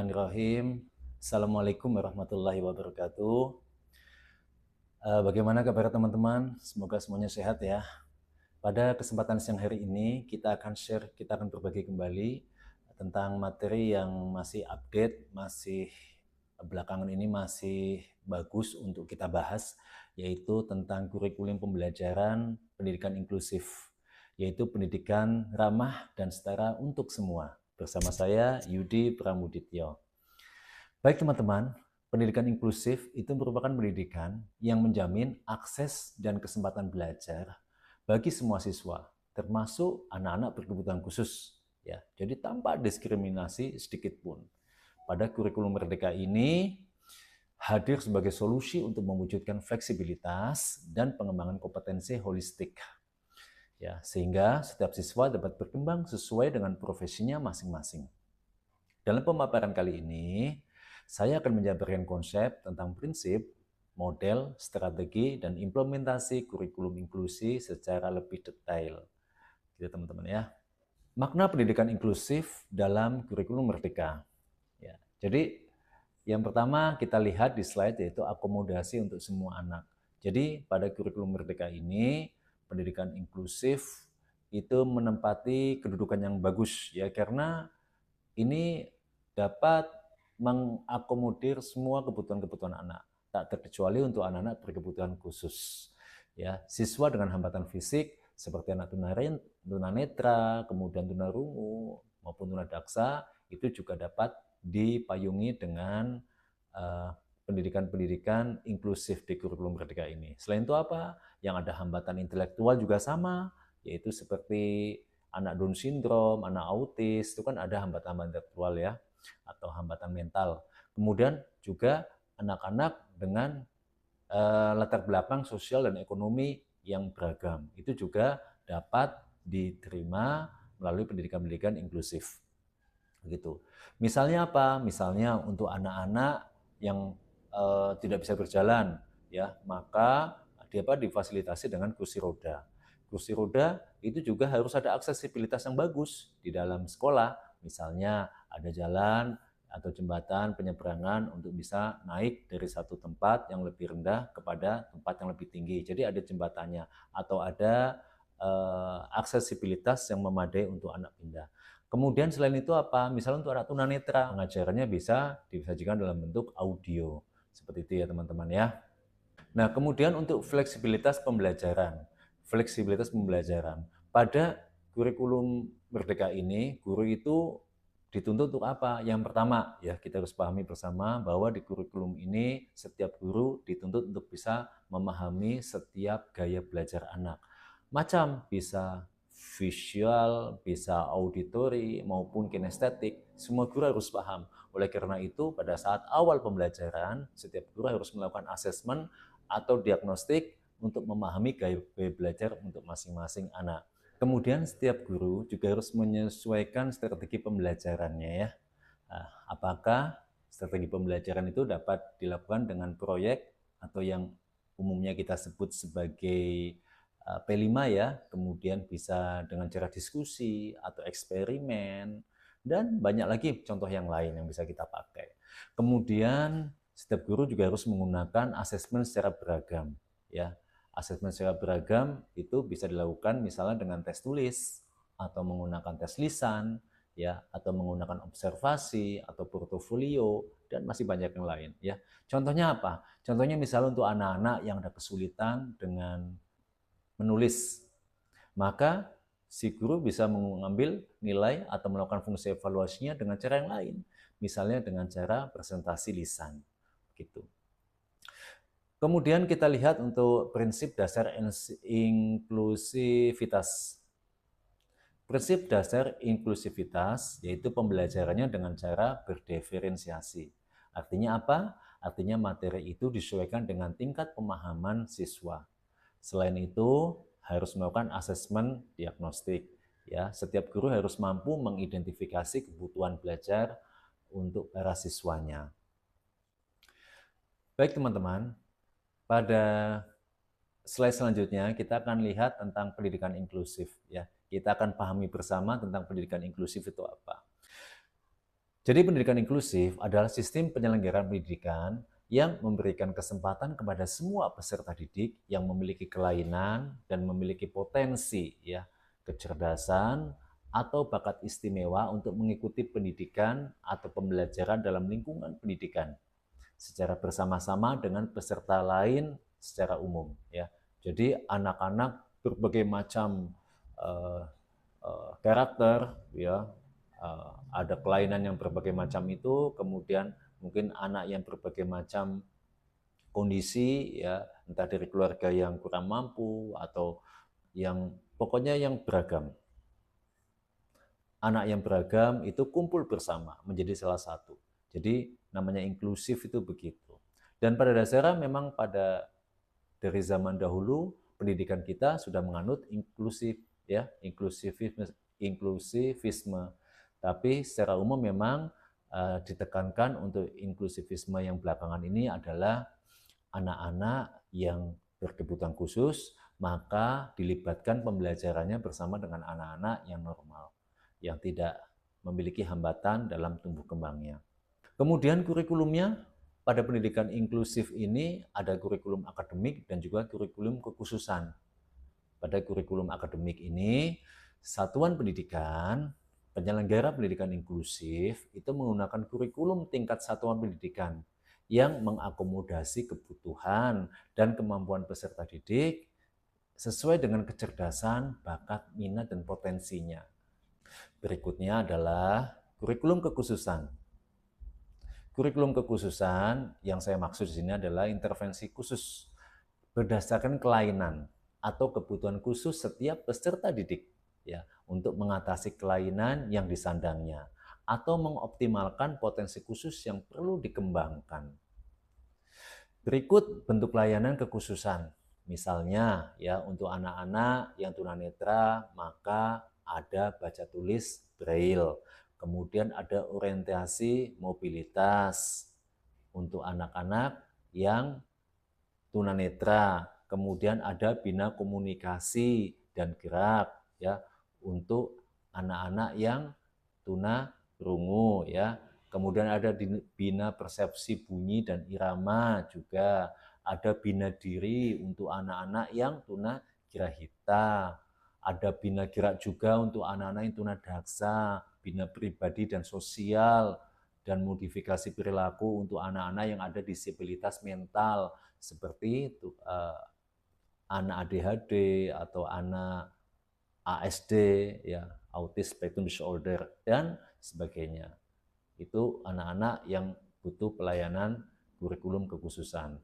Bismillahirrahmanirrahim. Assalamualaikum warahmatullahi wabarakatuh. Bagaimana kabar teman-teman? Semoga semuanya sehat ya. Pada kesempatan siang hari ini kita akan berbagi kembali tentang materi yang masih update, masih belakangan ini masih bagus untuk kita bahas, yaitu tentang kurikulum pembelajaran pendidikan inklusif, yaitu pendidikan ramah dan setara untuk semua. Bersama saya Yudi Pramudityo. Baik teman-teman, pendidikan inklusif itu merupakan pendidikan yang menjamin akses dan kesempatan belajar bagi semua siswa, termasuk anak-anak berkebutuhan khusus. Ya, jadi tanpa diskriminasi sedikit pun. Pada kurikulum Merdeka ini hadir sebagai solusi untuk mewujudkan fleksibilitas dan pengembangan kompetensi holistik. Ya, sehingga setiap siswa dapat berkembang sesuai dengan profesinya masing-masing. Dalam pemaparan kali ini, saya akan menjabarkan konsep tentang prinsip, model, strategi, dan implementasi kurikulum inklusi secara lebih detail. Gitu teman-teman ya. Makna pendidikan inklusif dalam kurikulum Merdeka. Ya, jadi yang pertama kita lihat di slide yaitu akomodasi untuk semua anak. Jadi pada kurikulum Merdeka ini, pendidikan inklusif itu menempati kedudukan yang bagus ya, karena ini dapat mengakomodir semua kebutuhan-kebutuhan anak, tak terkecuali untuk anak-anak berkebutuhan khusus. Ya, siswa dengan hambatan fisik seperti anak tunanetra, kemudian tunarungu maupun tunadaksa itu juga dapat dipayungi dengan pendidikan-pendidikan inklusif di kurikulum Merdeka ini. Selain itu apa? Yang ada hambatan intelektual juga sama, yaitu seperti anak Down syndrome, anak autis, itu kan ada hambatan intelektual ya, atau hambatan mental. Kemudian juga anak-anak dengan latar belakang sosial dan ekonomi yang beragam, itu juga dapat diterima melalui pendidikan-pendidikan inklusif. Begitu. Misalnya apa? Misalnya untuk anak-anak yang tidak bisa berjalan, ya, maka dapat difasilitasi dengan kursi roda. Kursi roda itu juga harus ada aksesibilitas yang bagus di dalam sekolah. Misalnya ada jalan atau jembatan penyeberangan untuk bisa naik dari satu tempat yang lebih rendah kepada tempat yang lebih tinggi. Jadi ada jembatannya atau ada aksesibilitas yang memadai untuk anak pindah. Kemudian selain itu apa? Misalnya untuk anak tunanetra, pengajarannya bisa disajikan dalam bentuk audio. Seperti itu ya teman-teman ya. Nah, kemudian untuk fleksibilitas pembelajaran. Fleksibilitas pembelajaran. Pada kurikulum Merdeka ini, guru itu dituntut untuk apa? Yang pertama, ya kita harus pahami bersama bahwa di kurikulum ini setiap guru dituntut untuk bisa memahami setiap gaya belajar anak. Macam bisa visual, bisa auditory, maupun kinestetik, semua guru harus paham. Oleh karena itu, pada saat awal pembelajaran, setiap guru harus melakukan asesmen atau diagnostik untuk memahami gaya belajar untuk masing-masing anak. Kemudian setiap guru juga harus menyesuaikan strategi pembelajarannya ya. Apakah strategi pembelajaran itu dapat dilakukan dengan proyek atau yang umumnya kita sebut sebagai P5 ya, kemudian bisa dengan cara diskusi atau eksperimen, dan banyak lagi contoh yang lain yang bisa kita pakai. Kemudian setiap guru juga harus menggunakan asesmen secara beragam ya. Asesmen secara beragam itu bisa dilakukan misalnya dengan tes tulis atau menggunakan tes lisan ya, atau menggunakan observasi atau portofolio, dan masih banyak yang lain ya. Contohnya apa? Contohnya misalnya untuk anak-anak yang ada kesulitan dengan menulis, maka si guru bisa mengambil nilai atau melakukan fungsi evaluasinya dengan cara yang lain, misalnya dengan cara presentasi lisan gitu. Kemudian kita lihat untuk prinsip dasar inklusivitas. Prinsip dasar inklusivitas yaitu pembelajarannya dengan cara berdiferensiasi. Artinya apa? Artinya materi itu disesuaikan dengan tingkat pemahaman siswa. Selain itu, harus melakukan asesmen diagnostik. Ya, setiap guru harus mampu mengidentifikasi kebutuhan belajar untuk para siswanya. Baik teman-teman, pada slide selanjutnya kita akan lihat tentang pendidikan inklusif ya. Kita akan pahami bersama tentang pendidikan inklusif itu apa. Jadi pendidikan inklusif adalah sistem penyelenggaraan pendidikan yang memberikan kesempatan kepada semua peserta didik yang memiliki kelainan dan memiliki potensi ya, kecerdasan atau bakat istimewa untuk mengikuti pendidikan atau pembelajaran dalam lingkungan pendidikan secara bersama-sama dengan peserta lain secara umum ya. Jadi anak-anak berbagai macam uh, karakter ya, ada kelainan yang berbagai macam itu, kemudian mungkin anak yang berbagai macam kondisi ya, entah dari keluarga yang kurang mampu atau yang pokoknya yang beragam. Anak yang beragam itu kumpul bersama menjadi salah satu. Jadi namanya inklusif itu begitu. Dan pada dasarnya memang dari zaman dahulu pendidikan kita sudah menganut inklusif ya, inklusivisme. Tapi secara umum memang ditekankan untuk inklusivisme yang belakangan ini adalah anak-anak yang berkebutuhan khusus, maka dilibatkan pembelajarannya bersama dengan anak-anak yang normal, yang tidak memiliki hambatan dalam tumbuh kembangnya. Kemudian kurikulumnya pada pendidikan inklusif ini ada kurikulum akademik dan juga kurikulum kekhususan. Pada kurikulum akademik ini, satuan pendidikan, penyelenggara pendidikan inklusif itu menggunakan kurikulum tingkat satuan pendidikan yang mengakomodasi kebutuhan dan kemampuan peserta didik sesuai dengan kecerdasan, bakat, minat, dan potensinya. Berikutnya adalah kurikulum kekhususan. Kurikulum kekhususan yang saya maksud di sini adalah intervensi khusus berdasarkan kelainan atau kebutuhan khusus setiap peserta didik ya, untuk mengatasi kelainan yang disandangnya atau mengoptimalkan potensi khusus yang perlu dikembangkan. Berikut bentuk layanan kekhususan. Misalnya ya, untuk anak-anak yang tunanetra maka ada baca tulis braille. Kemudian ada orientasi mobilitas untuk anak-anak yang tunanetra. Kemudian ada bina komunikasi dan gerak ya, untuk anak-anak yang tunarungu ya. Kemudian ada bina persepsi bunyi dan irama juga. Ada bina diri untuk anak-anak yang tunagrahita. Ada bina gerak juga untuk anak-anak yang tunadaksa, bina pribadi dan sosial, dan modifikasi perilaku untuk anak-anak yang ada disabilitas mental seperti itu, anak ADHD atau anak ASD ya, Autism Spectrum Disorder dan sebagainya. Itu anak-anak yang butuh pelayanan kurikulum kekhususan.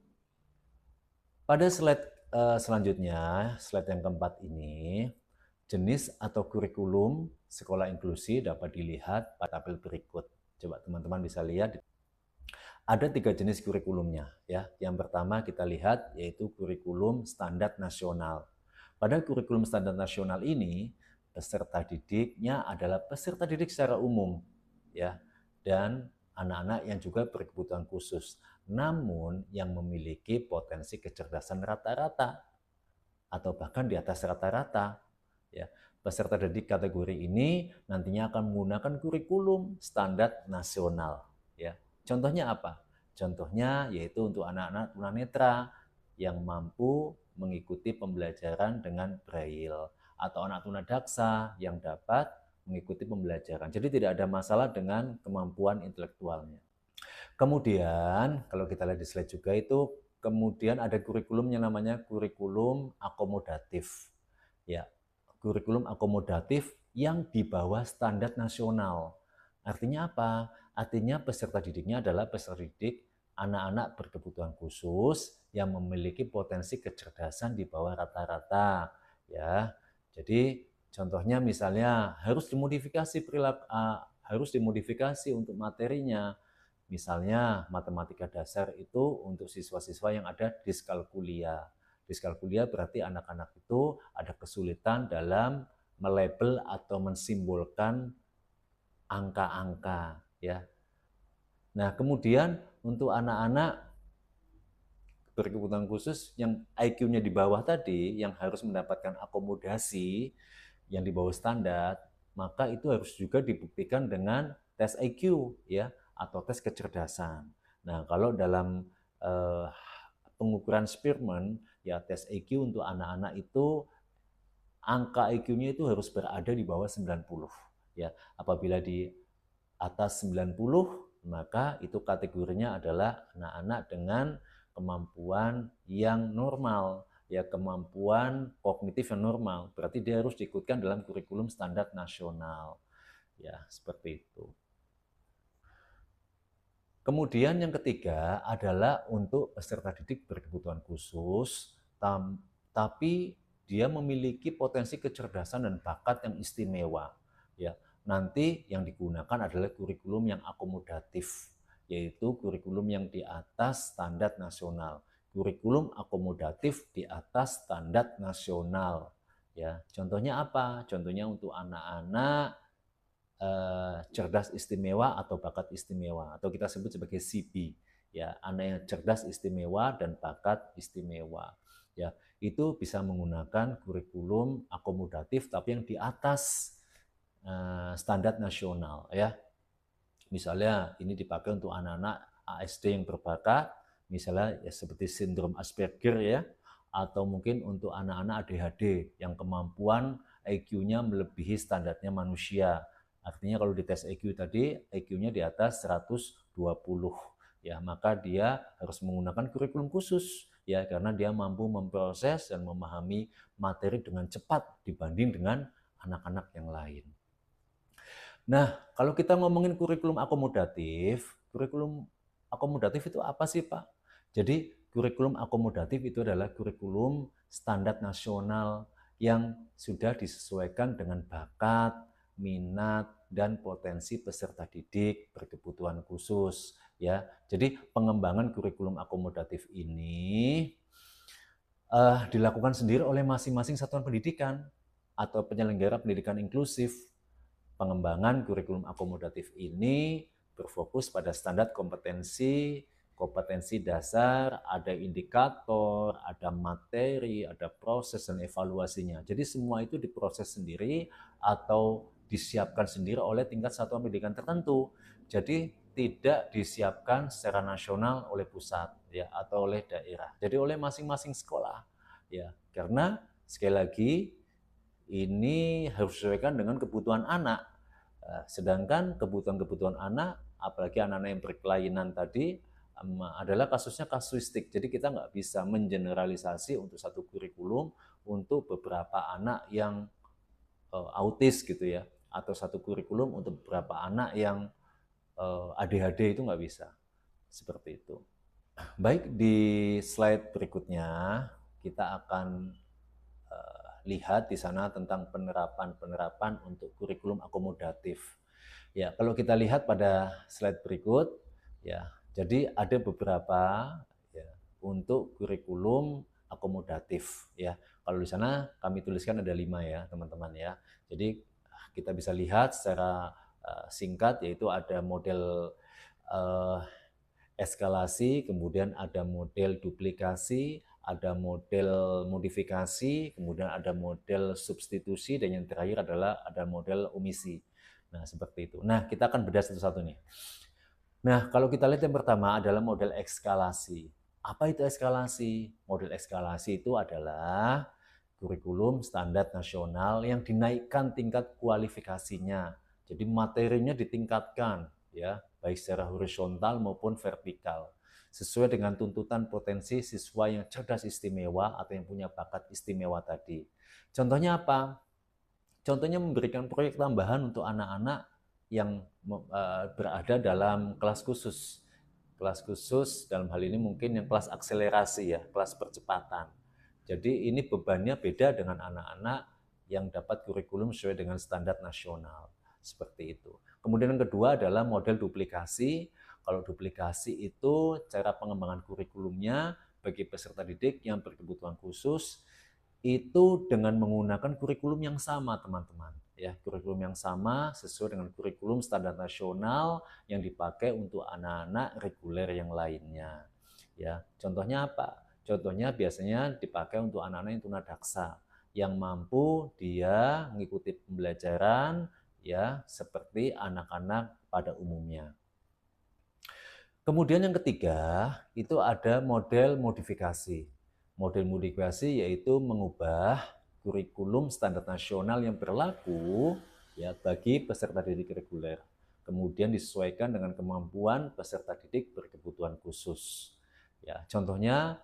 Pada slide selanjutnya, slide yang keempat ini, jenis atau kurikulum sekolah inklusi dapat dilihat pada tabel berikut. Coba teman-teman bisa lihat. Ada 3 jenis kurikulumnya ya. Yang pertama kita lihat yaitu kurikulum standar nasional. Pada kurikulum standar nasional ini, peserta didiknya adalah peserta didik secara umum ya, dan anak-anak yang juga berkebutuhan khusus, namun yang memiliki potensi kecerdasan rata-rata atau bahkan di atas rata-rata ya. Peserta didik kategori ini nantinya akan menggunakan kurikulum standar nasional ya. Contohnya apa? Contohnya yaitu untuk anak-anak tunanetra yang mampu mengikuti pembelajaran dengan braille atau anak tunadaksa yang dapat mengikuti pembelajaran. Jadi tidak ada masalah dengan kemampuan intelektualnya. Kemudian kalau kita lihat di slide juga itu kemudian ada kurikulum yang namanya kurikulum akomodatif. Ya, kurikulum akomodatif yang di bawah standar nasional. Artinya apa? Artinya peserta didiknya adalah peserta didik anak-anak berkebutuhan khusus yang memiliki potensi kecerdasan di bawah rata-rata ya. Jadi contohnya misalnya harus dimodifikasi untuk materinya. Misalnya matematika dasar itu untuk siswa-siswa yang ada diskalkulia. Diskalkulia berarti anak-anak itu ada kesulitan dalam melabel atau mensimbolkan angka-angka ya. Nah, kemudian untuk anak-anak berkebutuhan khusus yang IQ-nya di bawah tadi, yang harus mendapatkan akomodasi yang di bawah standar, maka itu harus juga dibuktikan dengan tes IQ ya atau tes kecerdasan. Nah, kalau dalam pengukuran Spearman ya tes IQ untuk anak-anak itu angka IQ-nya itu harus berada di bawah 90 ya. Apabila di atas 90 maka itu kategorinya adalah anak-anak dengan kemampuan yang normal ya, kemampuan kognitif yang normal. Berarti dia harus diikutkan dalam kurikulum standar nasional. Ya, seperti itu. Kemudian yang ketiga adalah untuk peserta didik berkebutuhan khusus, tapi dia memiliki potensi kecerdasan dan bakat yang istimewa. Ya, nanti yang digunakan adalah kurikulum yang akomodatif, yaitu kurikulum yang di atas standar nasional. Kurikulum akomodatif di atas standar nasional. Ya, contohnya apa? Contohnya untuk anak-anak cerdas istimewa atau bakat istimewa, atau kita sebut sebagai CB. Ya, anak yang cerdas istimewa dan bakat istimewa. Ya, itu bisa menggunakan kurikulum akomodatif tapi yang di atas standar nasional ya. Misalnya ini dipakai untuk anak-anak ASD yang berbakat, misalnya ya seperti sindrom Asperger ya, atau mungkin untuk anak-anak ADHD yang kemampuan IQ-nya melebihi standarnya manusia. Artinya kalau di tes IQ tadi, IQ-nya di atas 120 ya, maka dia harus menggunakan kurikulum khusus ya, karena dia mampu memproses dan memahami materi dengan cepat dibanding dengan anak-anak yang lain. Nah, kalau kita ngomongin kurikulum akomodatif itu apa sih, Pak? Jadi, kurikulum akomodatif itu adalah kurikulum standar nasional yang sudah disesuaikan dengan bakat, minat, dan potensi peserta didik berkebutuhan khusus ya. Jadi pengembangan kurikulum akomodatif ini dilakukan sendiri oleh masing-masing satuan pendidikan atau penyelenggara pendidikan inklusif. Pengembangan kurikulum akomodatif ini berfokus pada standar kompetensi dasar, ada indikator, ada materi, ada proses dan evaluasinya. Jadi semua itu diproses sendiri atau disiapkan sendiri oleh tingkat satuan pendidikan tertentu. Jadi tidak disiapkan secara nasional oleh pusat ya atau oleh daerah. Jadi oleh masing-masing sekolah ya. Karena sekali lagi ini harus disesuaikan dengan kebutuhan anak. Sedangkan kebutuhan anak, apalagi anak-anak yang berkelainan tadi, adalah kasusnya kasuistik. Jadi kita nggak bisa mengeneralisasi untuk satu kurikulum untuk beberapa anak yang autis gitu ya, atau satu kurikulum untuk beberapa anak yang ADHD, itu nggak bisa. Seperti itu. Baik, di slide berikutnya kita akan lihat di sana tentang penerapan untuk kurikulum akomodatif. Ya, kalau kita lihat pada slide berikut, ya, jadi ada beberapa ya, untuk kurikulum akomodatif. Ya, kalau di sana kami tuliskan ada 5 ya, teman-teman ya. Jadi kita bisa lihat secara singkat, yaitu ada model eskalasi, kemudian ada model duplikasi, ada model modifikasi, kemudian ada model substitusi, dan yang terakhir adalah ada model omisi. Nah, seperti itu. Nah, kita akan bedah satu-satu nih. Nah, kalau kita lihat yang pertama adalah model eskalasi. Apa itu eskalasi? Model eskalasi itu adalah kurikulum standar nasional yang dinaikkan tingkat kualifikasinya. Jadi materinya ditingkatkan ya, baik secara horizontal maupun vertikal, sesuai dengan tuntutan potensi siswa yang cerdas istimewa atau yang punya bakat istimewa tadi. Contohnya apa? Contohnya memberikan proyek tambahan untuk anak-anak yang berada dalam kelas khusus. Kelas khusus dalam hal ini mungkin yang kelas akselerasi ya, kelas percepatan. Jadi ini bebannya beda dengan anak-anak yang dapat kurikulum sesuai dengan standar nasional. Seperti itu. Kemudian yang kedua adalah model duplikasi. Kalau duplikasi itu cara pengembangan kurikulumnya bagi peserta didik yang berkebutuhan khusus itu dengan menggunakan kurikulum yang sama, teman-teman. Ya, kurikulum yang sama sesuai dengan kurikulum standar nasional yang dipakai untuk anak-anak reguler yang lainnya. Ya, contohnya apa? Contohnya biasanya dipakai untuk anak-anak yang tunadaksa, yang mampu dia mengikuti pembelajaran ya, seperti anak-anak pada umumnya. Kemudian yang ketiga, itu ada model modifikasi. Model modifikasi yaitu mengubah kurikulum standar nasional yang berlaku ya bagi peserta didik reguler. Kemudian disesuaikan dengan kemampuan peserta didik berkebutuhan khusus. Ya, contohnya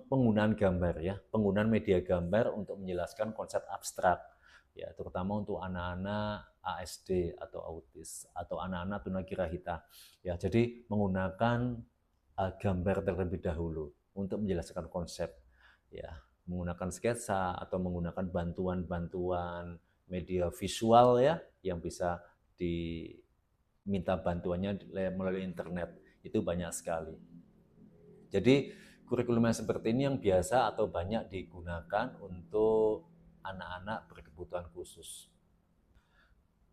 penggunaan gambar ya, penggunaan media gambar untuk menjelaskan konsep abstrak ya, terutama untuk anak-anak ASD atau autis atau anak-anak tunagrahita. Ya, jadi menggunakan gambar terlebih dahulu untuk menjelaskan konsep. Ya, menggunakan sketsa atau menggunakan bantuan-bantuan media visual ya yang bisa diminta bantuannya melalui internet. Itu banyak sekali. Jadi kurikulum yang seperti ini yang biasa atau banyak digunakan untuk anak-anak berkebutuhan khusus.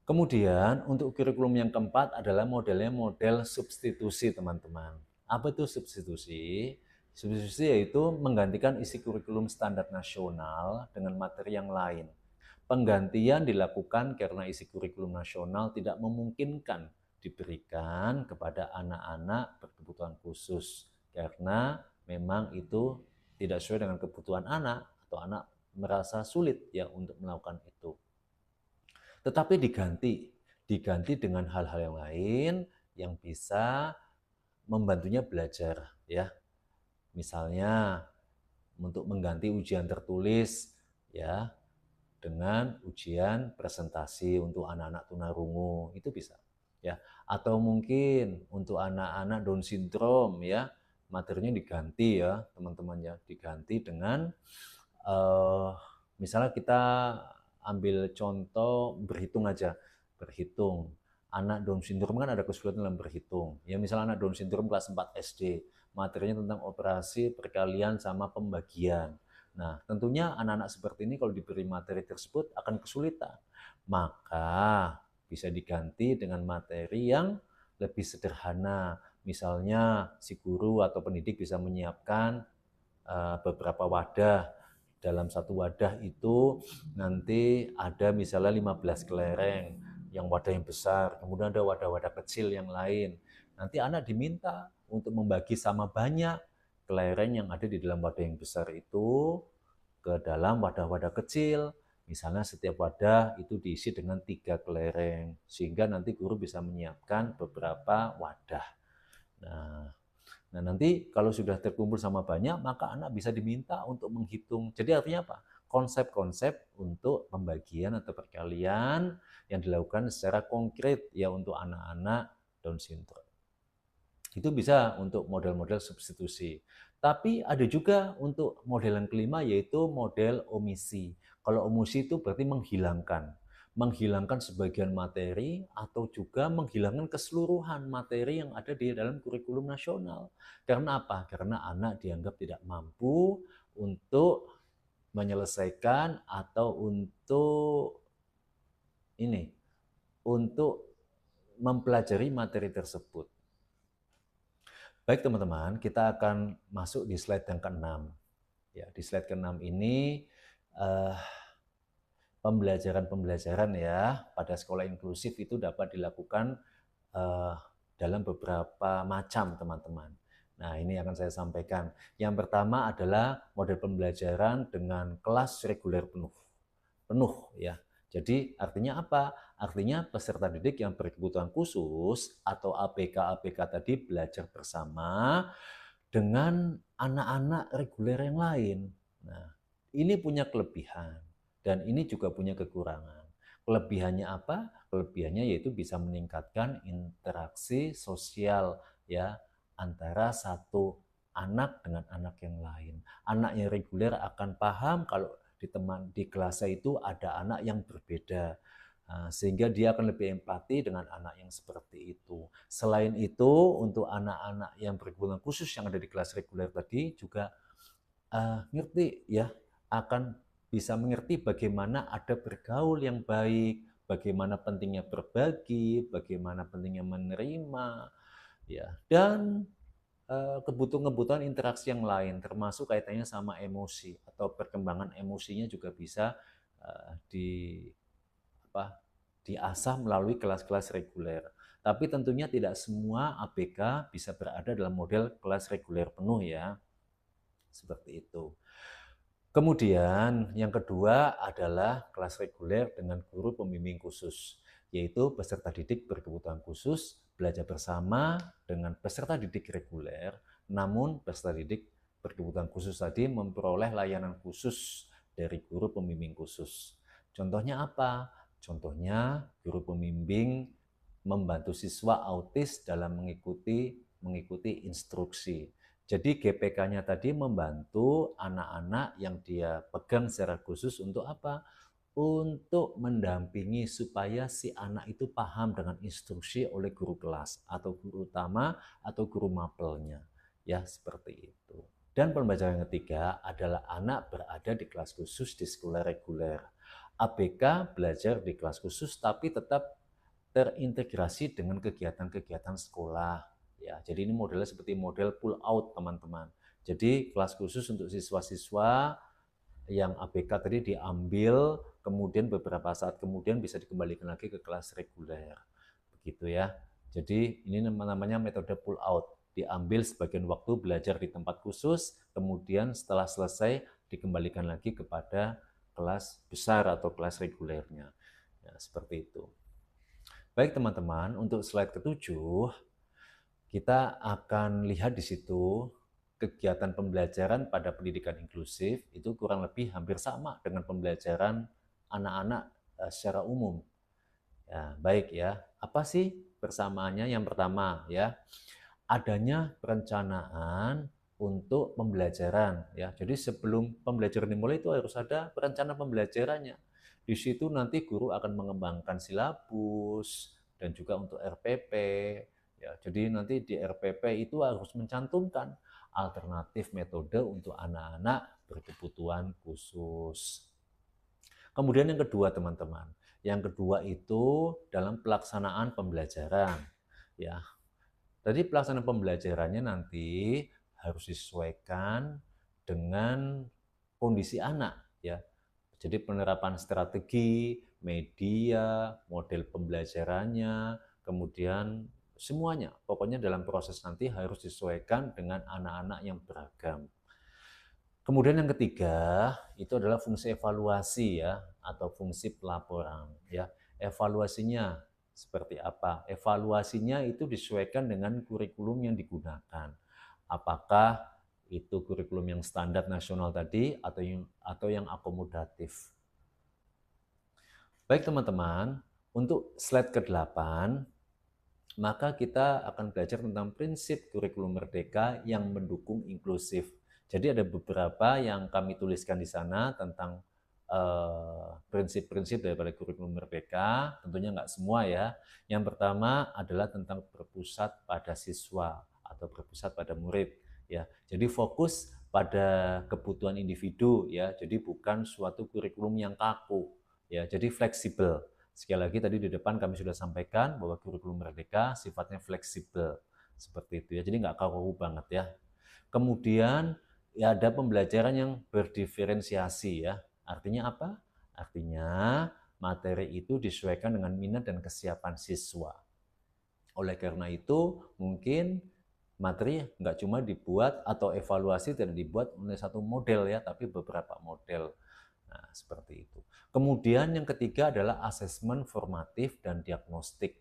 Kemudian untuk kurikulum yang keempat adalah modelnya model substitusi, teman-teman. Apa itu substitusi? Substitusi yaitu menggantikan isi kurikulum standar nasional dengan materi yang lain. Penggantian dilakukan karena isi kurikulum nasional tidak memungkinkan diberikan kepada anak-anak berkebutuhan khusus karena memang itu tidak sesuai dengan kebutuhan anak atau anak merasa sulit ya untuk melakukan itu. Tetapi diganti dengan hal-hal yang lain yang bisa membantunya belajar ya. Misalnya untuk mengganti ujian tertulis ya dengan ujian presentasi untuk anak-anak tunarungu, itu bisa ya. Atau mungkin untuk anak-anak Down syndrome ya, materinya diganti ya teman-teman ya, diganti dengan misalnya kita ambil contoh berhitung aja, berhitung. Anak Down syndrome kan ada kesulitan dalam berhitung. Ya misalnya anak Down syndrome kelas 4 SD, materinya tentang operasi, perkalian sama pembagian. Nah, tentunya anak-anak seperti ini kalau diberi materi tersebut akan kesulitan. Maka bisa diganti dengan materi yang lebih sederhana. Misalnya si guru atau pendidik bisa menyiapkan beberapa wadah. Dalam satu wadah itu nanti ada misalnya 15 kelereng yang wadah yang besar, kemudian ada wadah-wadah kecil yang lain. Nanti anak diminta untuk membagi sama banyak kelereng yang ada di dalam wadah yang besar itu ke dalam wadah-wadah kecil. Misalnya setiap wadah itu diisi dengan 3 kelereng, sehingga nanti guru bisa menyiapkan beberapa wadah. Nah, nanti kalau sudah terkumpul sama banyak, maka anak bisa diminta untuk menghitung. Jadi artinya apa? Konsep-konsep untuk pembagian atau perkalian yang dilakukan secara konkret ya untuk anak-anak Down syndrome. Itu bisa untuk model-model substitusi. Tapi ada juga untuk model yang kelima yaitu model omisi. Kalau omisi itu berarti menghilangkan sebagian materi atau juga menghilangkan keseluruhan materi yang ada di dalam kurikulum nasional. Karena apa? Karena anak dianggap tidak mampu untuk menyelesaikan atau untuk mempelajari materi tersebut. Baik teman-teman, kita akan masuk di slide yang ke-6. Ya, di slide ke-6 ini pembelajaran ya pada sekolah inklusif itu dapat dilakukan dalam beberapa macam, teman-teman. Nah, ini akan saya sampaikan. Yang pertama adalah model pembelajaran dengan kelas reguler penuh ya. Jadi artinya apa? Artinya peserta didik yang berkebutuhan khusus atau ABK tadi belajar bersama dengan anak-anak reguler yang lain. Nah, ini punya kelebihan dan ini juga punya kekurangan. Kelebihannya apa? Kelebihannya yaitu bisa meningkatkan interaksi sosial ya antara satu anak dengan anak yang lain. Anak yang reguler akan paham kalau di kelasnya itu ada anak yang berbeda. Sehingga dia akan lebih empati dengan anak yang seperti itu. Selain itu, untuk anak-anak yang berkebutuhan khusus yang ada di kelas reguler tadi juga ngerti ya, akan bisa mengerti bagaimana ada bergaul yang baik, bagaimana pentingnya berbagi, bagaimana pentingnya menerima, ya, dan kebutuhan-kebutuhan interaksi yang lain, termasuk kaitannya sama emosi atau perkembangan emosinya juga bisa di diasah melalui kelas-kelas reguler. Tapi tentunya tidak semua ABK bisa berada dalam model kelas reguler penuh ya. Seperti itu. Kemudian yang kedua adalah kelas reguler dengan guru pembimbing khusus, yaitu peserta didik berkebutuhan khusus belajar bersama dengan peserta didik reguler, namun peserta didik berkebutuhan khusus tadi memperoleh layanan khusus dari guru pembimbing khusus. Contohnya apa? Contohnya guru pembimbing membantu siswa autis dalam mengikuti instruksi. Jadi GPK-nya tadi membantu anak-anak yang dia pegang secara khusus untuk apa? Untuk mendampingi supaya si anak itu paham dengan instruksi oleh guru kelas atau guru utama atau guru mapelnya. Ya, seperti itu. Dan pembelajaran yang ketiga adalah anak berada di kelas khusus di sekolah reguler. ABK belajar di kelas khusus tapi tetap terintegrasi dengan kegiatan-kegiatan sekolah. Ya, jadi ini modelnya seperti model pull out, teman-teman. Jadi kelas khusus untuk siswa-siswa yang ABK tadi diambil, kemudian beberapa saat kemudian bisa dikembalikan lagi ke kelas reguler. Begitu ya. Jadi ini namanya metode pull out. Diambil sebagian waktu belajar di tempat khusus, kemudian setelah selesai dikembalikan lagi kepada kelas besar atau kelas regulernya. Ya, seperti itu. Baik teman-teman, untuk slide ketujuh, kita akan lihat di situ kegiatan pembelajaran pada pendidikan inklusif itu kurang lebih hampir sama dengan pembelajaran anak-anak secara umum. Ya, baik ya. Apa sih persamaannya? Yang pertama ya, adanya perencanaan untuk pembelajaran ya. Jadi sebelum pembelajaran dimulai itu harus ada perencanaan pembelajarannya. Di situ nanti guru akan mengembangkan silabus dan juga untuk RPP ya. Jadi nanti di RPP itu harus mencantumkan alternatif metode untuk anak-anak berkebutuhan khusus. Kemudian yang kedua teman-teman, yang kedua itu dalam pelaksanaan pembelajaran ya. Jadi pelaksanaan pembelajarannya nanti harus disesuaikan dengan kondisi anak ya. Jadi penerapan strategi, media, model pembelajarannya, kemudian semuanya. Pokoknya dalam proses nanti harus disesuaikan dengan anak-anak yang beragam. Kemudian yang ketiga itu adalah fungsi evaluasi ya atau fungsi pelaporan ya. Evaluasinya seperti apa? Evaluasinya itu disesuaikan dengan kurikulum yang digunakan. Apakah itu kurikulum yang standar nasional tadi atau yang akomodatif. Baik teman-teman, untuk slide ke-8 maka kita akan belajar tentang prinsip kurikulum merdeka yang mendukung inklusif. Jadi ada beberapa yang kami tuliskan di sana tentang prinsip-prinsip daripada kurikulum merdeka, tentunya nggak semua ya. Yang pertama adalah tentang berpusat pada siswa atau berpusat pada murid ya. Jadi fokus pada kebutuhan individu ya. Jadi bukan suatu kurikulum yang kaku ya. Jadi fleksibel. Sekali lagi tadi di depan kami sudah sampaikan bahwa kurikulum merdeka sifatnya fleksibel seperti itu ya. Jadi nggak kaku banget ya. Kemudian ya ada pembelajaran yang berdiferensiasi ya. Artinya apa? Artinya materi itu disesuaikan dengan minat dan kesiapan siswa. Oleh karena itu mungkin materi nggak cuma dibuat atau evaluasi tidak dibuat oleh satu model ya, tapi beberapa model. Nah, seperti itu. Kemudian yang ketiga adalah asesmen formatif dan diagnostik.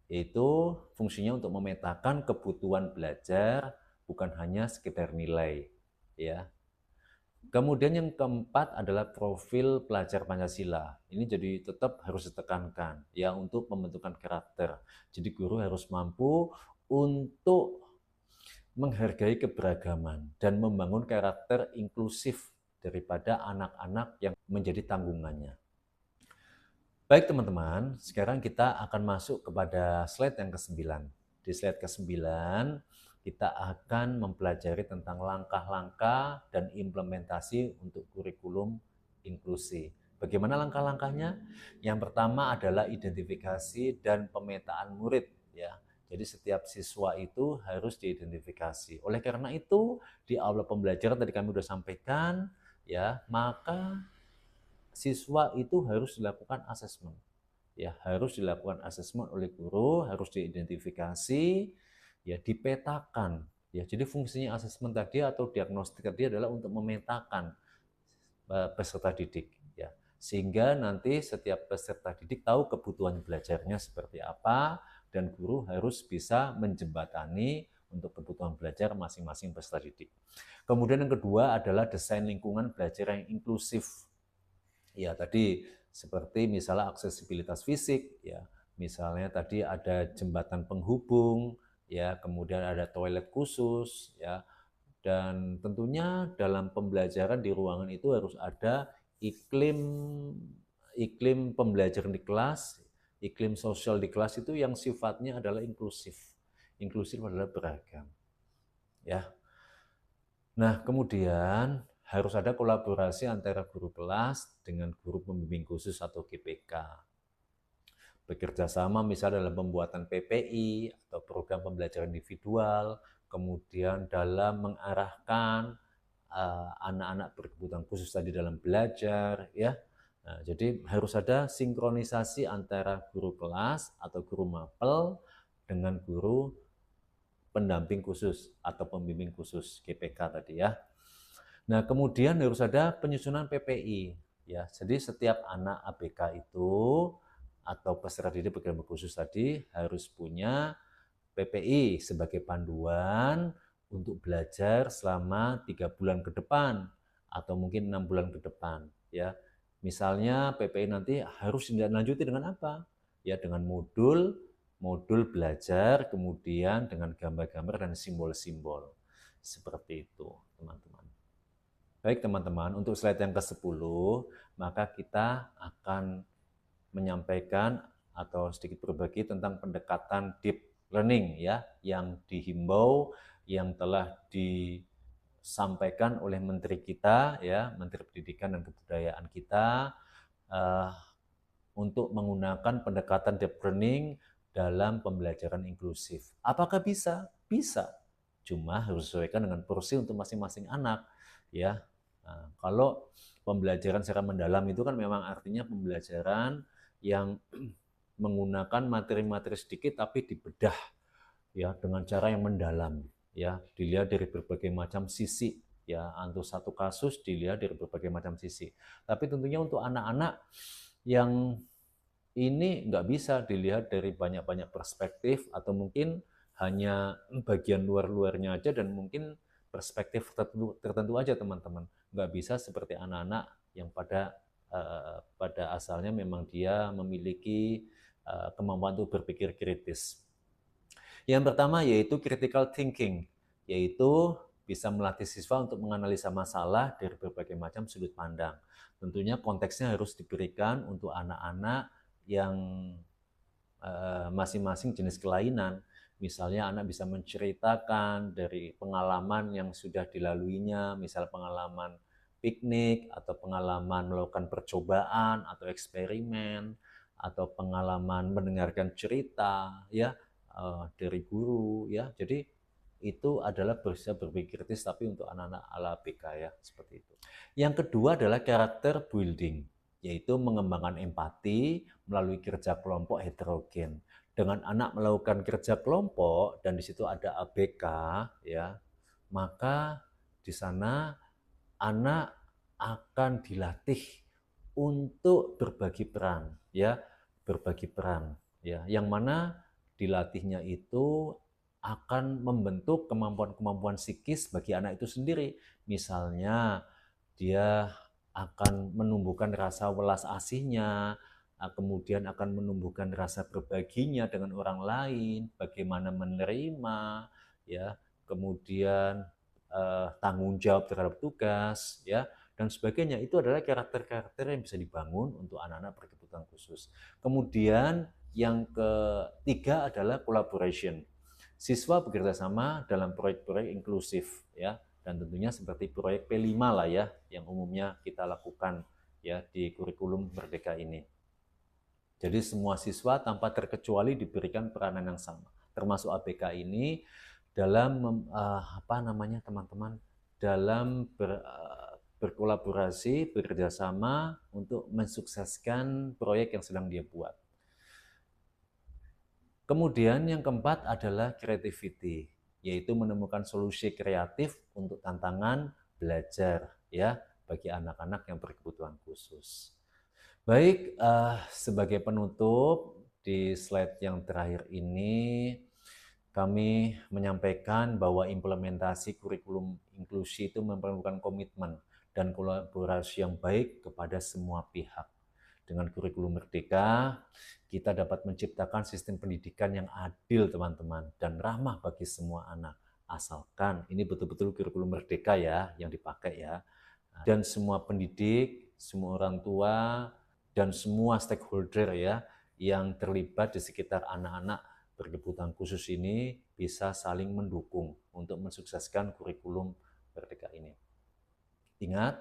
Yaitu fungsinya untuk memetakan kebutuhan belajar, bukan hanya sekedar nilai. Ya. Kemudian yang keempat adalah profil pelajar Pancasila. Ini jadi tetap harus ditekankan ya untuk pembentukan karakter. Jadi guru harus mampu untuk menghargai keberagaman dan membangun karakter inklusif daripada anak-anak yang menjadi tanggungannya. Baik teman-teman, sekarang kita akan masuk kepada slide yang ke-9. Di slide ke-9 kita akan mempelajari tentang langkah-langkah dan implementasi untuk kurikulum inklusi. Bagaimana langkah-langkahnya? Yang pertama adalah identifikasi dan pemetaan murid ya. Jadi setiap siswa itu harus diidentifikasi. Oleh karena itu, di aula pembelajaran tadi kami sudah sampaikan ya, maka siswa itu harus dilakukan asesmen. ya harus dilakukan asesmen oleh guru, harus diidentifikasi, ya dipetakan. Ya, jadi fungsinya asesmen tadi atau diagnostik tadi adalah untuk memetakan peserta didik, ya, sehingga nanti setiap peserta didik tahu kebutuhan belajarnya seperti apa dan guru harus bisa menjembatani untuk kebutuhan belajar masing-masing peserta didik. Kemudian yang kedua adalah desain lingkungan belajar yang inklusif. Ya, tadi seperti misalnya aksesibilitas fisik, ya, misalnya tadi ada jembatan penghubung, ya, kemudian ada toilet khusus, ya, dan tentunya dalam pembelajaran di ruangan itu harus ada iklim iklim pembelajaran di kelas, iklim sosial di kelas itu yang sifatnya adalah inklusif. Inklusif adalah beragam, ya. Nah, kemudian harus ada kolaborasi antara guru kelas dengan guru pembimbing khusus atau GPK. Bekerja sama misalnya dalam pembuatan PPI atau program pembelajaran individual, kemudian dalam mengarahkan anak-anak berkebutuhan khusus tadi dalam belajar, ya. Nah, jadi harus ada sinkronisasi antara guru kelas atau guru mapel dengan guru pendamping khusus atau pembimbing khusus GPK tadi, ya. Nah, kemudian harus ada penyusunan PPI, ya. Jadi setiap anak ABK itu atau peserta didik berkebutuhan khusus tadi harus punya PPI sebagai panduan untuk belajar selama 3 bulan ke depan atau mungkin 6 bulan ke depan, ya. Misalnya PPI nanti harus dilanjuti dengan apa? Ya, dengan modul belajar, kemudian dengan gambar-gambar dan simbol-simbol. Seperti itu, teman-teman. Baik teman-teman, untuk slide yang ke-10, maka kita akan menyampaikan atau sedikit berbagi tentang pendekatan deep learning, ya, yang dihimbau, yang telah disampaikan oleh Menteri kita, ya, Menteri Pendidikan dan Kebudayaan kita, untuk menggunakan pendekatan deep learning dalam pembelajaran inklusif. Apakah bisa? Bisa. Cuma harus disesuaikan dengan porsi untuk masing-masing anak, ya. Nah, kalau pembelajaran secara mendalam itu kan memang artinya pembelajaran yang menggunakan materi-materi sedikit tapi dibedah, ya, dengan cara yang mendalam, ya, dilihat dari berbagai macam sisi, ya, untuk satu kasus dilihat dari berbagai macam sisi. Tapi tentunya untuk anak-anak yang ini nggak bisa dilihat dari banyak-banyak perspektif atau mungkin hanya bagian luar-luarnya aja dan mungkin perspektif tertentu aja teman-teman. Nggak bisa seperti anak-anak yang pada asalnya memang dia memiliki kemampuan untuk berpikir kritis. Yang pertama yaitu critical thinking, yaitu bisa melatih siswa untuk menganalisa masalah dari berbagai macam sudut pandang. Tentunya konteksnya harus diberikan untuk anak-anak yang masing-masing jenis kelainan. Misalnya anak bisa menceritakan dari pengalaman yang sudah dilaluinya, misal pengalaman piknik atau pengalaman melakukan percobaan atau eksperimen atau pengalaman mendengarkan cerita, ya, dari guru, ya. Jadi itu adalah bisa berpikir kritis tapi untuk anak-anak ala BK, ya, seperti itu. Yang kedua adalah karakter building, yaitu mengembangkan empati melalui kerja kelompok heterogen. Dengan anak melakukan kerja kelompok dan di situ ada ABK, ya, maka di sana anak akan dilatih untuk berbagi peran, ya, berbagi peran, ya, yang mana dilatihnya itu akan membentuk kemampuan-kemampuan psikis bagi anak itu sendiri. Misalnya dia akan menumbuhkan rasa welas asihnya, kemudian akan menumbuhkan rasa berbaginya dengan orang lain, bagaimana menerima, ya, kemudian tanggung jawab terhadap tugas, ya, dan sebagainya. Itu adalah karakter-karakter yang bisa dibangun untuk anak-anak berkebutuhan khusus. Kemudian yang ketiga adalah collaboration. Siswa bekerja sama dalam proyek-proyek inklusif, ya, dan tentunya seperti proyek P5 lah, ya, yang umumnya kita lakukan, ya, di kurikulum Merdeka ini. Jadi semua siswa tanpa terkecuali diberikan peranan yang sama, termasuk ABK ini dalam teman-teman, dalam berkolaborasi, bekerjasama untuk mensukseskan proyek yang sedang dia buat. Kemudian yang keempat adalah creativity, yaitu menemukan solusi kreatif untuk tantangan belajar ya bagi anak-anak yang berkebutuhan khusus. Baik, sebagai penutup di slide yang terakhir ini kami menyampaikan bahwa implementasi kurikulum inklusi itu memerlukan komitmen dan kolaborasi yang baik kepada semua pihak. Dengan kurikulum merdeka, kita dapat menciptakan sistem pendidikan yang adil, teman-teman, dan ramah bagi semua anak. Asalkan ini betul-betul kurikulum merdeka ya, yang dipakai ya. Dan semua pendidik, semua orang tua, dan semua stakeholder ya, yang terlibat di sekitar anak-anak berkebutuhan khusus ini bisa saling mendukung untuk mensukseskan kurikulum merdeka ini. Ingat,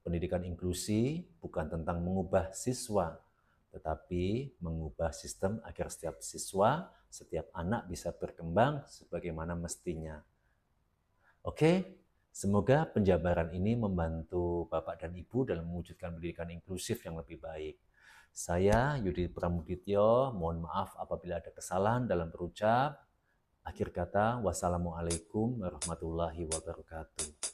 pendidikan inklusi bukan tentang mengubah siswa, tetapi mengubah sistem agar setiap siswa, setiap anak bisa berkembang sebagaimana mestinya. Oke, semoga penjabaran ini membantu Bapak dan Ibu dalam mewujudkan pendidikan inklusif yang lebih baik. Saya Yudi Pramudityo, mohon maaf apabila ada kesalahan dalam berucap. Akhir kata, wassalamualaikum warahmatullahi wabarakatuh.